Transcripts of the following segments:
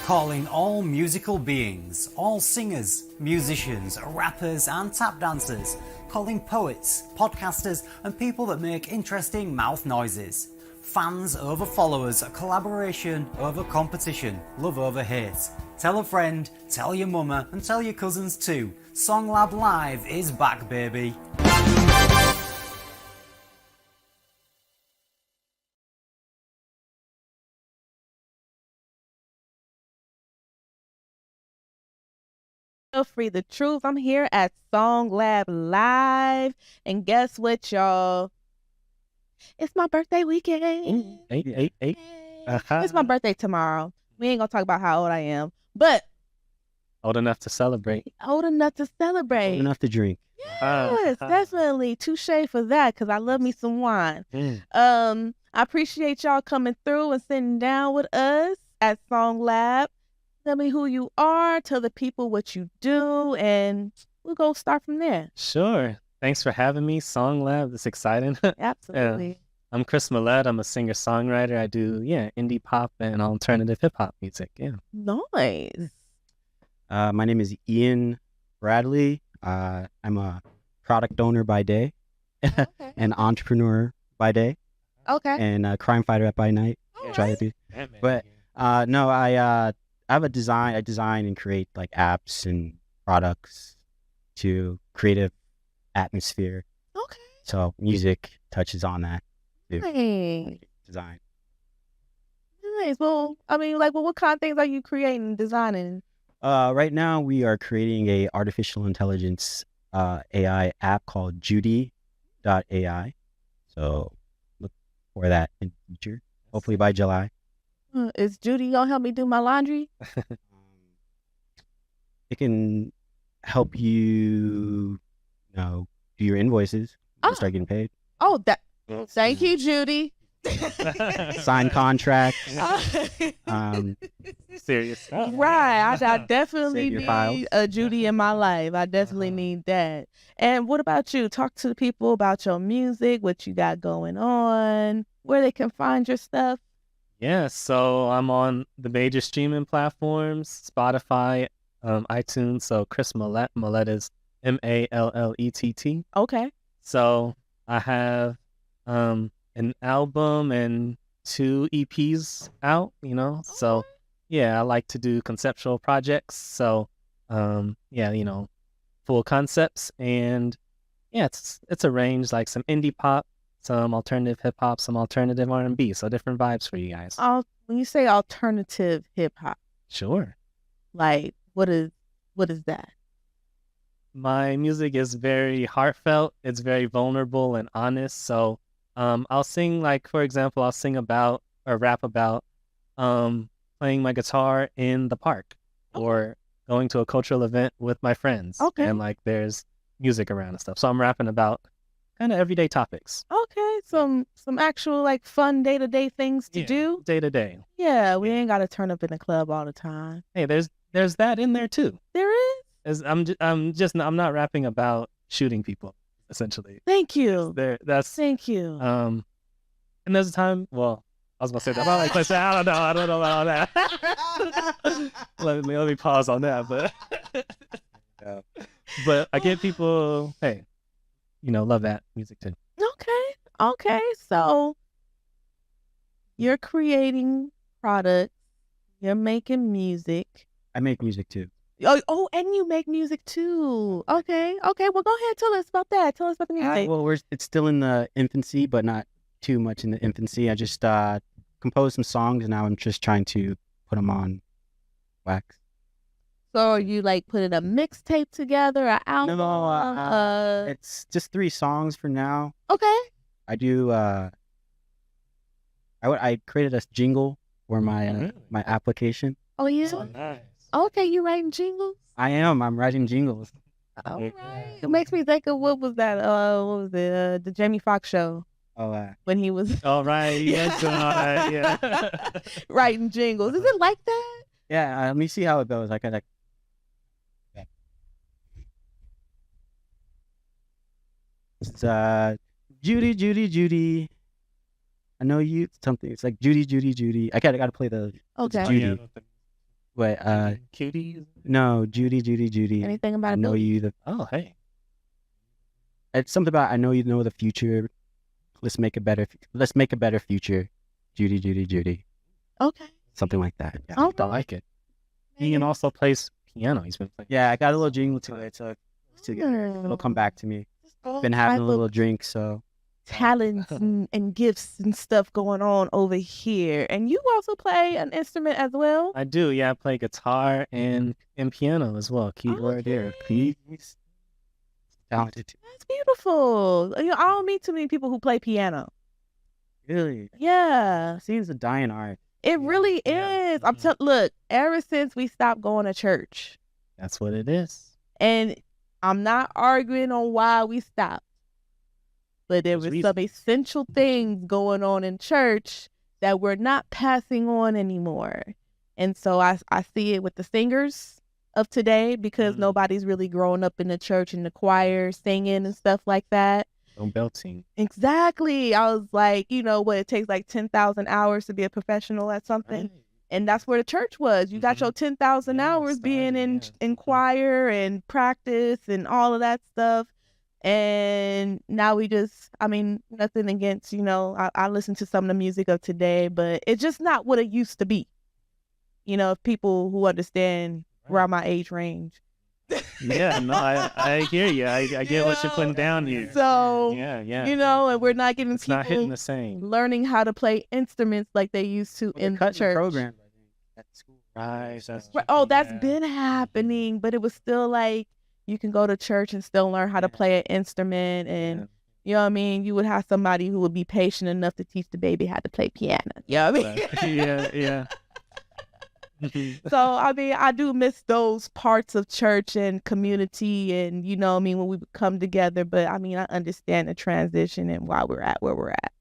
calling all musical beings, all singers, musicians, rappers and tap dancers, calling poets, podcasters and people that make interesting mouth noises. Fans over followers, collaboration over competition, love over hate. Tell a friend, tell your mama and tell your cousins too. SongLab Live is back, baby. Phree Tha Truth. I'm here at SongLab Live, and guess what, y'all? It's my birthday weekend. It's my birthday tomorrow. We ain't gonna talk about how old I am, but Old enough to celebrate. old enough to celebrate. Old enough to drink. Yes, definitely. Touche for that, because I love me some wine. I appreciate y'all coming through and sitting down with us at SongLab. Tell me who you are, tell the people what you do, and we'll go start from there. Sure. Thanks for having me. SongLab, it's exciting. Absolutely. I'm Chris Mallet. I'm a singer-songwriter. I do, indie pop and alternative hip-hop music. Yeah. Nice. My name is Eean Bradley. I'm a product owner by day, Okay. an entrepreneur by day, Okay. and a crime fighter by night. Try to be. But no, I have a design. I design and create like apps and products to creative atmosphere. Okay. So music touches on that too. Nice. Design. Nice. Well, I mean, like, what kind of things are you creating and designing? Right now we are creating a artificial intelligence AI app called Judy.ai. So look for that in the future. Hopefully by July. Is Judy gonna help me do my laundry? It can help you, do your invoices. Oh. Start getting paid. Oh, thank you, Judy. Sign contracts. Serious stuff. Right. I definitely Save your files. need a Judy in my life. I definitely need that. And what about you? Talk to the people about your music, what you got going on, where they can find your stuff. Yeah, so I'm on the major streaming platforms, Spotify, iTunes. So Chris Mallet. Mallet is Mallett. Okay. So I have an album and 2 EPs out, So yeah, I like to do conceptual projects. So full concepts, and yeah, it's a range, like some indie pop, some alternative hip hop, some alternative R&B. So different vibes for you guys. When you say alternative hip hop, Sure. like what is that? My music is very heartfelt. It's very vulnerable and honest. So I'll sing, like, for example, I'll sing about or rap about playing my guitar in the park or going to a cultural event with my friends. Okay. And like there's music around and stuff. So I'm rapping about kind of everyday topics. Okay, some actual like fun day-to-day things to do. Day to day. Yeah, we ain't gotta turn up in the club all the time. Hey, there's that in there too. There is? I'm not rapping about shooting people, essentially. Thank you. Thank you. And there's a time, well, I was gonna say that. I don't know about all that. let me pause on that, but but I get people, hey, love that music too. Okay. So you're creating products, you're making music. I make music too. Oh, and you make music too. Okay. Well, go ahead. Tell us about that. Tell us about the music. Well, it's still in the infancy, but not too much in the infancy. I just composed some songs, and now I'm just trying to put them on wax. So are you like putting a mixtape together, an album? No, it's just 3 songs for now. Okay. I do. I created a jingle for my my application. Oh yeah. So nice. Okay, you writing jingles? I'm writing jingles. All right. It makes me think of what was that? What was it? The Jamie Foxx show Oh, when he was All right. Yeah. Doing all right. Yeah. writing jingles. Is it like that? yeah. Let me see how it goes. I gotta. It's Judy, Judy, Judy. I know you something. It's like Judy, Judy, Judy. I gotta play the Okay. Judy. Wait, Cuties. no, Judy. Anything I about know ability? you. Oh, hey. It's something about I know you know the future. Let's make a better. Let's make a better future. Judy. Okay. Something like that. Yeah. I Okay. like it. Ean also plays piano. He's been playing. Yeah, I got a little jingle to it, so it's together. It'll come back to me. Been having a little drink, so talents and gifts and stuff going on over here. And you also play an instrument as well? I do. Yeah, I play guitar and piano as well. Keyboard there. he's talented too. That's beautiful. You know, I don't meet too many people who play piano. Really, Yeah, seems a dying art. it really Yeah. is. Look, ever since we stopped going to church, That's what it is. and I'm not arguing on why we stopped, but there There's were some essential things going on in church that we're not passing on anymore. And so I see it with the singers of today because nobody's really growing up in the church and the choir singing and stuff like that. No belting. Exactly. I was like, you know what, it takes like 10,000 hours to be a professional at something. Right. And that's where the church was. You got your 10,000 Yeah, hours being started, in choir and practice and all of that stuff. And now we just, I mean, nothing against, you know, I listen to some of the music of today, but it's just not what it used to be. You know, people who understand around my age range. Yeah, no, I hear you. I get what you're putting down here. So, Yeah. you know, and we're not getting It's not hitting people the same. learning how to play instruments like they used to in the Cutting church. programs, I think, at school. Right. That's Right. Oh, that's yeah. been happening, but it was still like you can go to church and still learn how to play an instrument, and you know what I mean. You would have somebody who would be patient enough to teach the baby how to play piano. You know what I mean? Right. Yeah. So I mean, I do miss those parts of church and community, and you know what I mean, when we would come together. But I mean, I understand the transition and why we're at where we're at.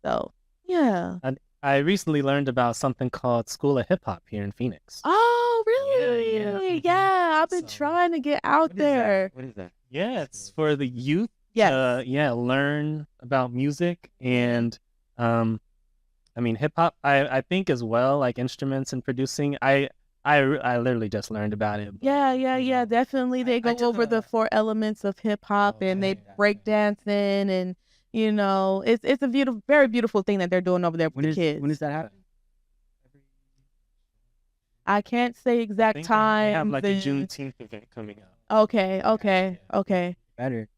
So yeah. I recently learned about something called School of Hip Hop here in Phoenix. Oh, really? yeah. Yeah, I've been So- trying to get out there. What is that? Yeah, it's for the youth. Yes. Learn about music and I mean hip hop. I think as well, like instruments and producing. I literally just learned about it. Yeah. Definitely, they go took over the 4 elements of hip hop, and they break dancing, and you know, it's a beautiful, very beautiful thing that they're doing over there with the kids. When does that happen? I can't say I exact think they have time. like a Juneteenth event coming up. Okay. Better.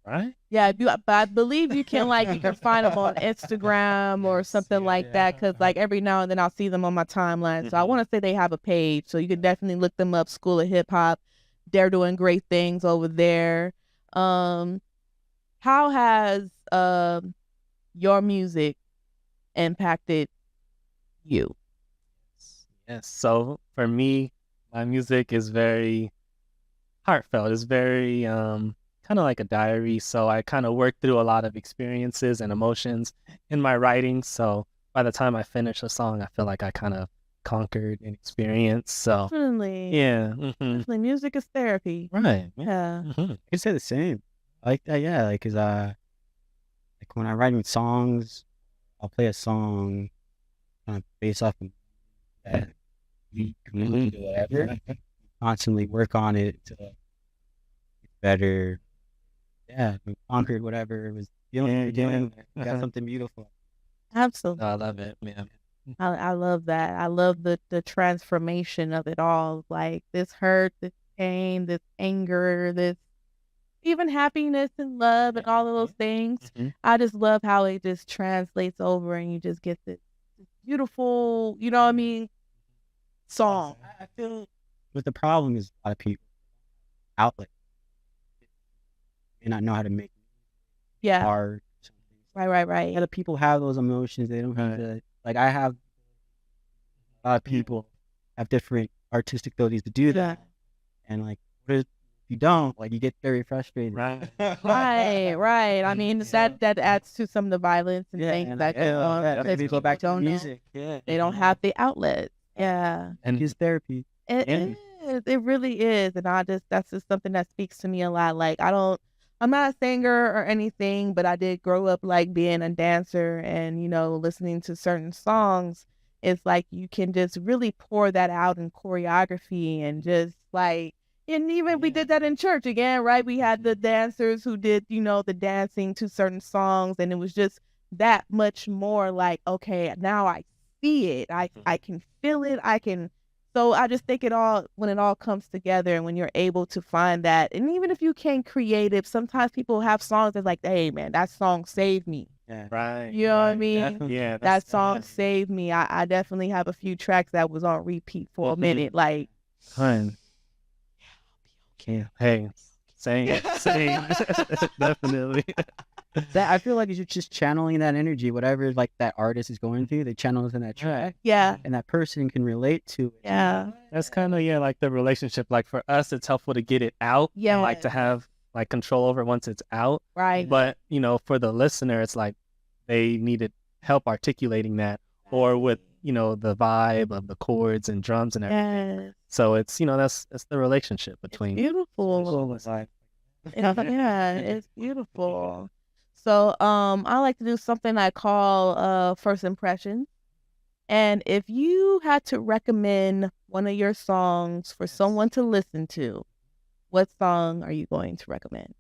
Right? Yeah, but I believe you can find them on Instagram or something like that, because like every now and then I'll see them on my timeline. So I want to say they have a page, so you can definitely look them up. School of Hip Hop, they're doing great things over there. How has your music impacted you? Yes. So for me, my music is very heartfelt. It's very kind of like a diary. So I kind of work through a lot of experiences and emotions in my writing. So by the time I finish a song, I feel like I kind of conquered an experience. So Definitely. yeah. Definitely. Music is therapy. Right. Yeah. Mhm. I could say the same. I like that, yeah. Like, cause like when I'm writing songs, I'll play a song kind of based off of that week, or whatever. Constantly work on it to get better. Yeah, we conquered whatever it was feeling. Got something beautiful. Absolutely. I love it, man. I love that. I love the transformation of it all. Like this hurt, this pain, this anger, this even happiness and love and all of those things. Mhm. I just love how it just translates over and you just get this beautiful, you know what I mean, song. I feel, but the problem is a lot of people outlet may not know how to make Yeah. art. Right. Other people have those emotions. They don't have to. Like I have a lot of people have different artistic abilities to do that, and like if you don't, like you get very frustrated. Right. Right. I mean, that adds to some of the violence and things and that go on. because maybe go back to people don't know. music. Yeah, They don't have the outlet. Yeah. And use therapy. It Yeah. is. It really is. And that's just something that speaks to me a lot. Like I'm not a singer or anything, but I did grow up like being a dancer and, you know, listening to certain songs. it's like you can just really pour that out in choreography and just like, and even we did that in church again, right? We had the dancers who did, the dancing to certain songs, and it was just that much more like, okay, now I see it. I can feel it. So I just think when it all comes together and when you're able to find that, and even if you can't create it, sometimes people have songs that's like, hey man, that song saved me. Yeah. Right. You know what I mean? Definitely. Yeah. That song saved me. I definitely have a few tracks that was on repeat for a minute. Like, Fun. Yeah. Hey, same. Definitely. That I feel like you're just channeling that energy, whatever like that artist is going through, they channel it in that track, yeah, and that person can relate to it. yeah, That's kind of like the relationship. Like for us, it's helpful to get it out. yeah. Like to have like control over it once it's out. Right. But for the listener, it's like they needed help articulating that, or with the vibe of the chords and drums and everything. Yes. So it's that's the relationship between. Beautiful. Yeah, it's beautiful. So I like to do something I call first impressions. And if you had to recommend one of your songs for someone to listen to, what song are you going to recommend?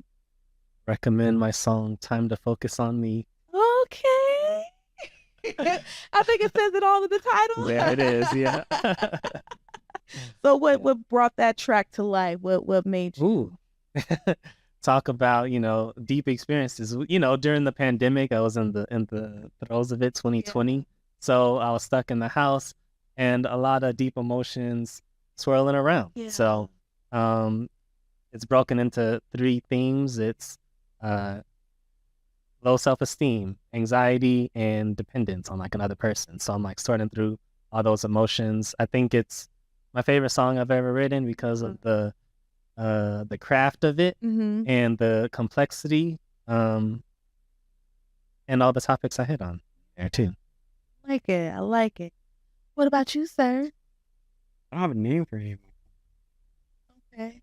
Recommend my song "Time to Focus on Me." Okay. I think it says it all in the title. Yeah, it is. Yeah. So what brought that track to life? What made you? Ooh. Talk about deep experiences. During the pandemic, I was in the throes of it, 2020. Yeah. So I was stuck in the house, and a lot of deep emotions swirling around. Yeah. So it's broken into 3 themes. It's low self-esteem, anxiety, and dependence on like another person. So I'm like sorting through all those emotions. I think it's my favorite song I've ever written because of the craft of it and the complexity, and all the topics I hit on there too. I like it. What about you, sir? I don't have a name for him. Okay.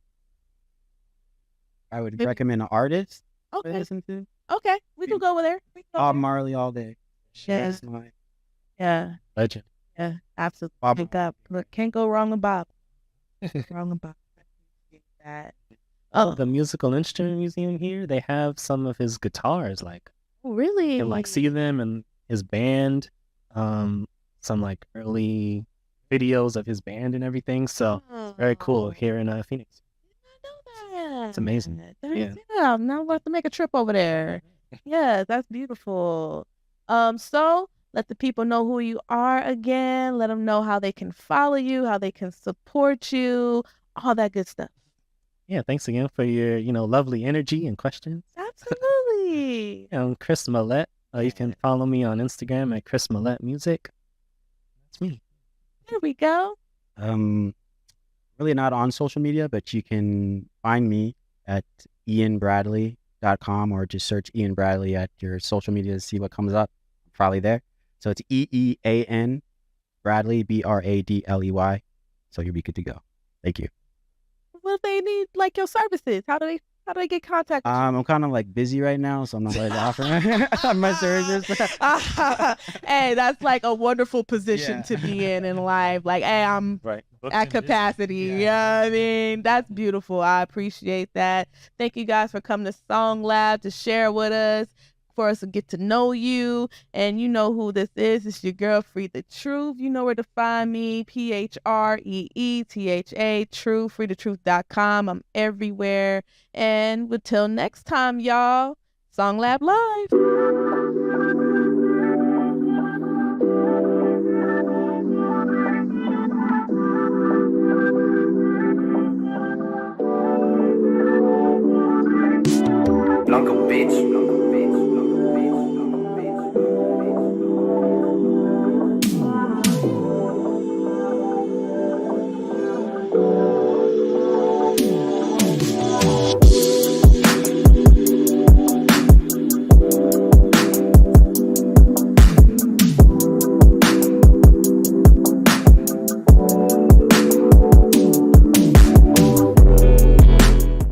I would recommend an artist. Okay. To listen to. Okay, we can go over there. Bob Marley all day. Yes. Yeah. Legend. Yeah, absolutely. Bob. Can't go wrong with Bob. Wrong with Bob. That. The musical instrument museum here, they have some of his guitars. Like, really? You can like see them and his band. Some like early videos of his band and everything. So it's very cool here in Phoenix. I know that. It's amazing. Yeah. Now we'll have to make a trip over there. Yeah, that's beautiful. So let the people know who you are again. Let them know how they can follow you, how they can support you, all that good stuff. Yeah, thanks again for your, lovely energy and questions. Absolutely. I'm Chris Mallet. You can follow me on Instagram at Chris Mallet Music. That's me. There we go. Really not on social media, but you can find me at EeanBradley.com or just search Eean Bradley at your social media to see what comes up. Probably there. So it's EEAN Bradley, BRADLEY. So you'll be good to go. Thank you. Well, if they need like your services, how do they get contact with you? I'm kind of like busy right now, so I'm not ready to offer my services. Hey, that's like a wonderful position to be in life. Like, hey, I'm at capacity. Yeah. You know what I mean? That's beautiful. I appreciate that. Thank you guys for coming to SongLab to share with us, for us to get to know you. And you know who this is. It's your girl, Phree Tha Truth. You know where to find me, PHREETHA, Truth, phreethatruth.com. I'm everywhere. And until next time, y'all, SongLab Live.